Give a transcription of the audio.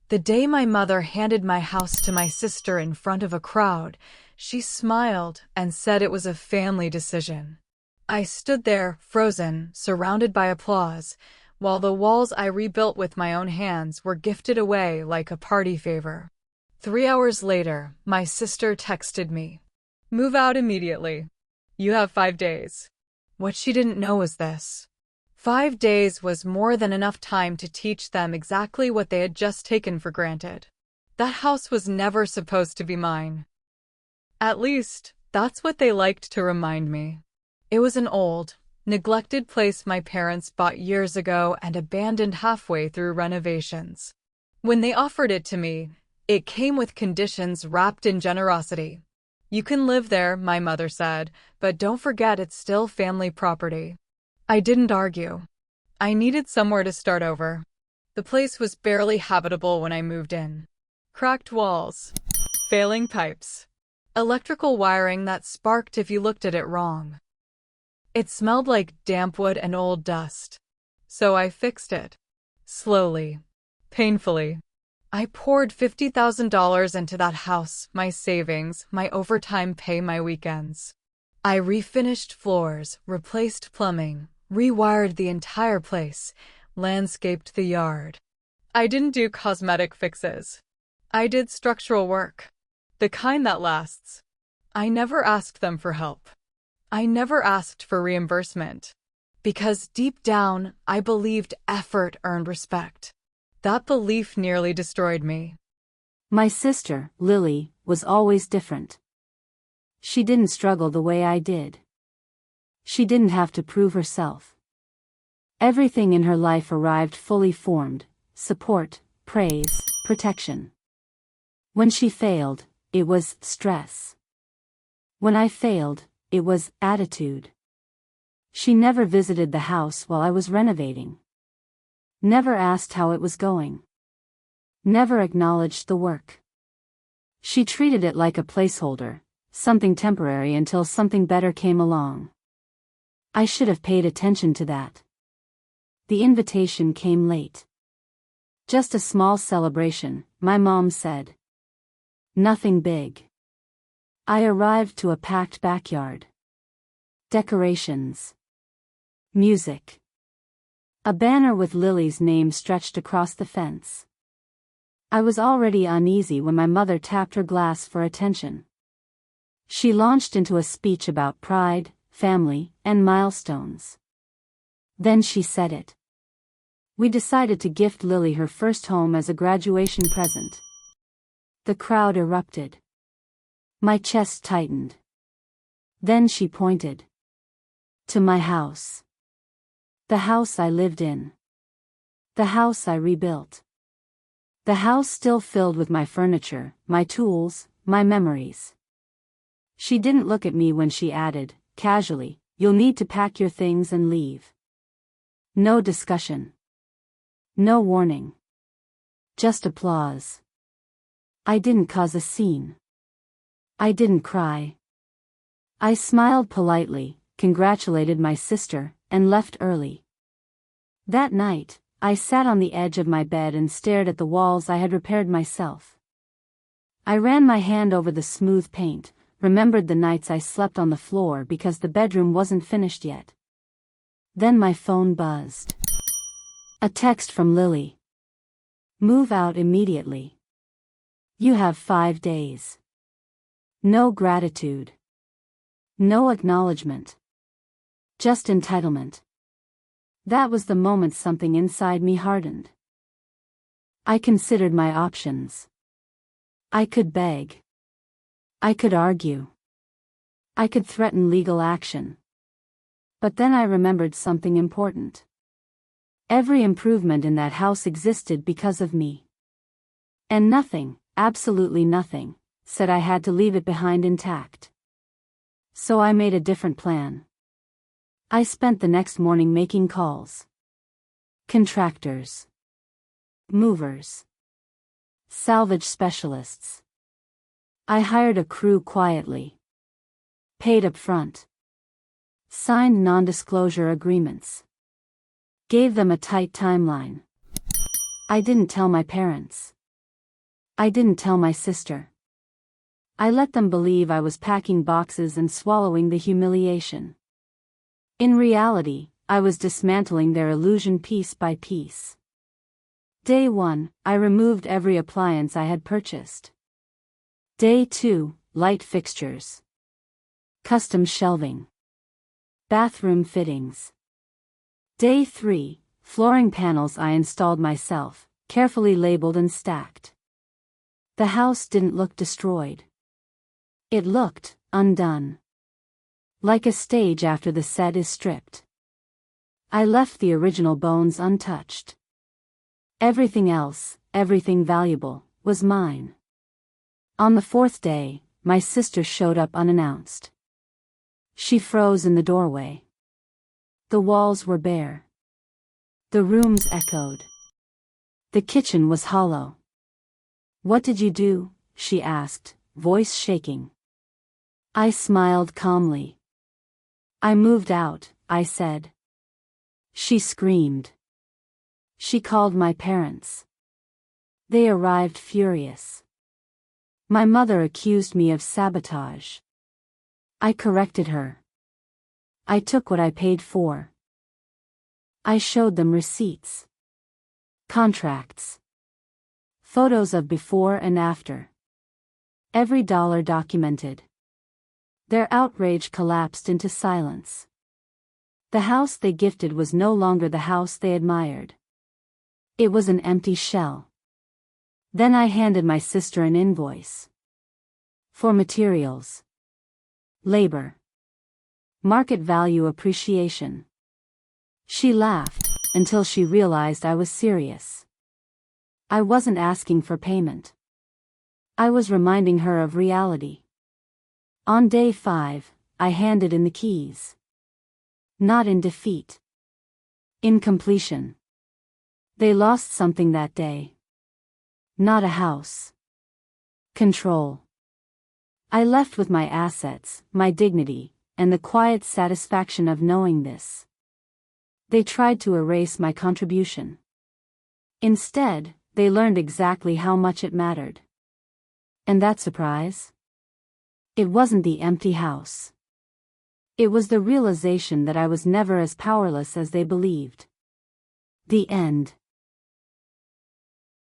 The day my mother handed my house to my sister in front of a crowd, she smiled and said it was a family decision. I stood there, frozen, surrounded by applause, while the walls I rebuilt with my own hands were gifted away like a party favor. 3 hours later, my sister texted me, "Move out immediately. You have 5 days." What she didn't know was this. 5 days was more than enough time to teach them exactly what they had just taken for granted. That house was never supposed to be mine. At least, that's what they liked to remind me. It was an old, neglected place my parents bought years ago and abandoned halfway through renovations. When they offered it to me, it came with conditions wrapped in generosity. "You can live there," my mother said, "but don't forget it's still family property." I didn't argue. I needed somewhere to start over. The place was barely habitable when I moved in. Cracked walls, failing pipes, electrical wiring that sparked if you looked at it wrong. It smelled like damp wood and old dust. So I fixed it. Slowly. Painfully. I poured $50,000 into that house, my savings, my overtime pay, my weekends. I refinished floors, replaced plumbing, rewired the entire place, landscaped the yard. I didn't do cosmetic fixes. I did structural work. The kind that lasts. I never asked them for help. I never asked for reimbursement. Because deep down, I believed effort earned respect. That belief nearly destroyed me. My sister, Lily, was always different. She didn't struggle the way I did. She didn't have to prove herself. Everything in her life arrived fully formed: support, praise, protection. When she failed, it was stress. When I failed, it was attitude. She never visited the house while I was renovating. Never asked how it was going. Never acknowledged the work. She treated it like a placeholder, something temporary until something better came along. I should have paid attention to that. The invitation came late. Just a small celebration, my mom said. Nothing big. I arrived to a packed backyard. Decorations. Music. A banner with Lily's name stretched across the fence. I was already uneasy when my mother tapped her glass for attention. She launched into a speech about pride, family, and milestones. Then she said it. We decided to gift Lily her first home as a graduation present. The crowd erupted. My chest tightened. Then she pointed. To my house. The house I lived in. The house I rebuilt. The house still filled with my furniture, my tools, my memories. She didn't look at me when she added, casually, "You'll need to pack your things and leave." No discussion. No warning. Just applause. I didn't cause a scene. I didn't cry. I smiled politely, congratulated my sister, and left early. That night, I sat on the edge of my bed and stared at the walls I had repaired myself. I ran my hand over the smooth paint, remembered the nights I slept on the floor because the bedroom wasn't finished yet. Then my phone buzzed. A text from Lily. "Move out immediately. You have 5 days. No gratitude. No acknowledgement. Just entitlement." That was the moment something inside me hardened. I considered my options. I could beg. I could argue. I could threaten legal action. But then I remembered something important. Every improvement in that house existed because of me. And nothing, absolutely nothing, said I had to leave it behind intact. So I made a different plan. I spent the next morning making calls. Contractors. Movers. Salvage specialists. I hired a crew quietly. Paid up front. Signed non-disclosure agreements. Gave them a tight timeline. I didn't tell my parents. I didn't tell my sister. I let them believe I was packing boxes and swallowing the humiliation. In reality, I was dismantling their illusion piece by piece. Day 1, I removed every appliance I had purchased. Day 2, light fixtures. Custom shelving. Bathroom fittings. Day 3, flooring panels I installed myself, carefully labeled and stacked. The house didn't look destroyed. It looked undone. Like a stage after the set is stripped. I left the original bones untouched. Everything else, everything valuable, was mine. On the 4th day, my sister showed up unannounced. She froze in the doorway. The walls were bare. The rooms echoed. The kitchen was hollow. "What did you do?" she asked, voice shaking. I smiled calmly. "I moved out," I said. She screamed. She called my parents. They arrived furious. My mother accused me of sabotage. I corrected her. I took what I paid for. I showed them receipts. Contracts. Photos of before and after. Every dollar documented. Their outrage collapsed into silence. The house they gifted was no longer the house they admired. It was an empty shell. Then I handed my sister an invoice. For materials. Labor. Market value appreciation. She laughed, until she realized I was serious. I wasn't asking for payment. I was reminding her of reality. On day 5, I handed in the keys. Not in defeat. In completion. They lost something that day. Not a house. Control. I left with my assets, my dignity, and the quiet satisfaction of knowing this. They tried to erase my contribution. Instead, they learned exactly how much it mattered. And that surprise? It wasn't the empty house. It was the realization that I was never as powerless as they believed. The end.